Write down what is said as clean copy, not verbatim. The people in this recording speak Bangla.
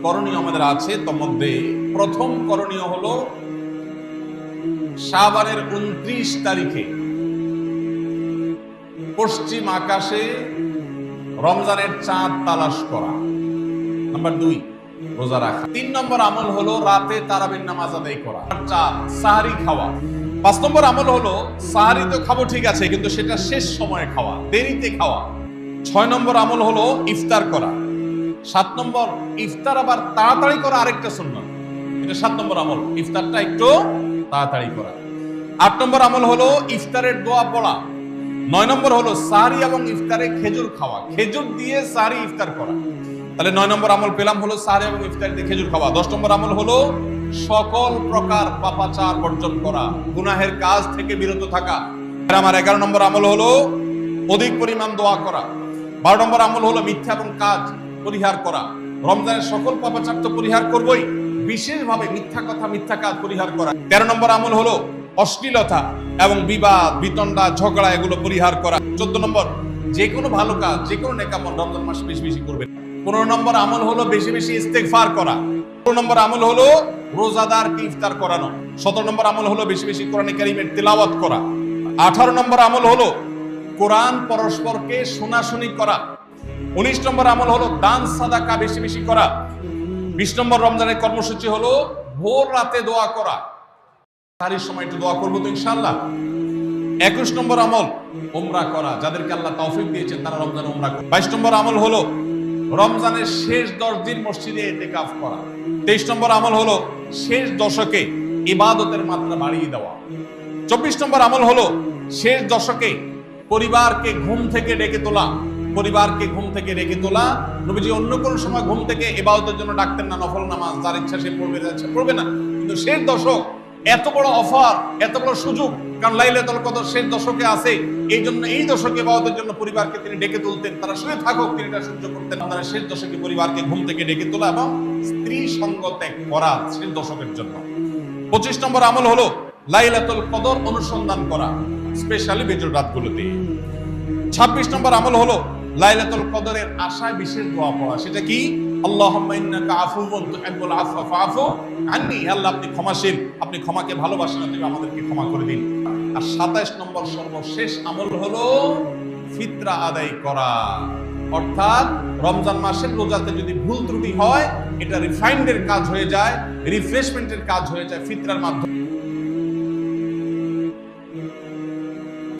করণীয় আমাদের আছে। তোর মধ্যে প্রথম করণীয় হলো শাবানের 29 তারিখে পশ্চিম আকাশে রমজানের চাঁদ তালাশ করা। নাম্বার 2, রোজা রাখা। 3 নম্বর আমল হলো রাতে তারাবির নামাজ আদায় করা। 4, সাহারি খাওয়া। 5 নম্বর আমল হলো সাহারি তো খাবো ঠিক আছে, কিন্তু সেটা শেষ সময়ে খাওয়া, দেরিতে খাওয়া। 6 নম্বর আমল হলো ইফতার করা। 7 নম্বর ইফতার আবার তাড়াতাড়ি করা, আরেকটা সুন্নাত। এটা 7 নম্বর আমল, ইফতারটা একটু তাড়াতাড়ি করা। 8 নম্বর আমল হলো ইফতারের দোয়া পড়া। 9 নম্বর হলো সাহারি এবং ইফতারে খেজুর খাওয়া, খেজুর দিয়ে সাহারি ইফতার করা। তাহলে 9 নম্বর আমল পেলাম হলো সাহারি এবং ইফতার দিয়ে খেজুর খাওয়া। 10 নম্বর আমল হলো সকল প্রকার পাপাচার বর্জন করা, গুনাহের কাজ থেকে বিরত থাকা। আমার 11 নম্বর আমল হলো অধিক পরিমাণ দোয়া করা। 12 নম্বর আমল হলো মিথ্যা এবং কাজ পরিহার করা। রমজানের সকল পাপাচার তো পরিহার করবই, বিশেষভাবে মিথ্যা কথা, মিথ্যা কাজ পরিহার করা। 13 নম্বর আমল হলো অশ্লীলতা এবং বিবাদ, বিতণ্ডা, ঝগড়া এগুলো পরিহার করা। 14 নম্বর যে কোনো ভালো কাজ, যে কোনো নেক আমল রমজান মাসে বেশি বেশি করবে। 15 নম্বর আমল হলো বেশি বেশি ইস্তেগফার করা। 16 নম্বর আমল হলো রোজাদারকে ইফতার করানো। 17 নম্বর আমল হলো বেশি বেশি কোরআনে কারীমের তিলাওয়াত করা। 18 নম্বর আমল হলো কোরআন পরস্পরকে শোনাশুনি করা। 19 নম্বর আমল হলো দান সাদাকা বেশি বেশি করা। 20 নম্বর রমজানের কর্মসূচি হলো ভোর রাতে দোয়া করা। সারির সময় একটু দোয়া করবো তো ইনশাআল্লাহ। 21 নম্বর আমল উমরা করা, যাদেরকে আল্লাহ তৌফিক দিয়েছেন তারা রমজানে উমরা করে। 22 নম্বর আমল হলো রমজানের শেষ 10 দিন মসজিদে ইতিকাফ করা। 23 নম্বর আমল হলো শেষ দশকে ইবাদতের মাত্রা বাড়িয়ে দেওয়া। 24 নম্বর আমল হলো শেষ দশকে পরিবারকে ঘুম থেকে ডেকে তোলা। পরিবারকে ঘুম থেকে ডেকে তোলা। নবীজি অন্য কোন সময় ঘুম থেকে ইবাদতের জন্য ডাকতেন না, নফল নামাজ যার ইচ্ছা সে পড়বে, পড়বে না, কিন্তু শেষ দশক এত বড় অফার, এত বড় সুযোগ, কারণ লাইলাতুল কদর শেষ দশকে আছে, এই জন্য এই দশকে ইবাদতের জন্য পরিবারকে তিনি ডেকে তুলতেন। তারা শুয়ে থাকুক, তিনি এটা সহ্য করতেন। আপনারা শেষ দশকে পরিবারকে ঘুম থেকে ডেকে তোলা এবং স্ত্রী সঙ্গ ত্যাগ করা শেষ দশকের জন্য। 25 নম্বর আমল হলো লাইলাতুল কদর অনুসন্ধান করা, স্পেশালি বেজর রাতগুলোতে। 26 নম্বর আমল হলো লাইলাতুল কদরের আশায় বিশেষ দোয়া পড়া। সেটা কি? আল্লাহুম্মা ইন্নাকা আফুউন তুহিব্বুল আফওয়া ফাআফু আন্নী। আল্লাহ আপনি ক্ষমাশীল, আপনি ক্ষমাকে ভালোবাসেন, আপনি আমাদেরকে ক্ষমা করে দিন। আর 27 নম্বর সর্বশেষ আমল হলো ফিতরা আদায় করা। অর্থাৎ রমজান মাসের রোজাতে যদি ভুল ত্রুটি হয়, এটা রিফাইন্ডের কাজ হয়ে যায়, রিফ্রেশমেন্টের কাজ হয়ে যায় ফিতরার মাধ্যমে।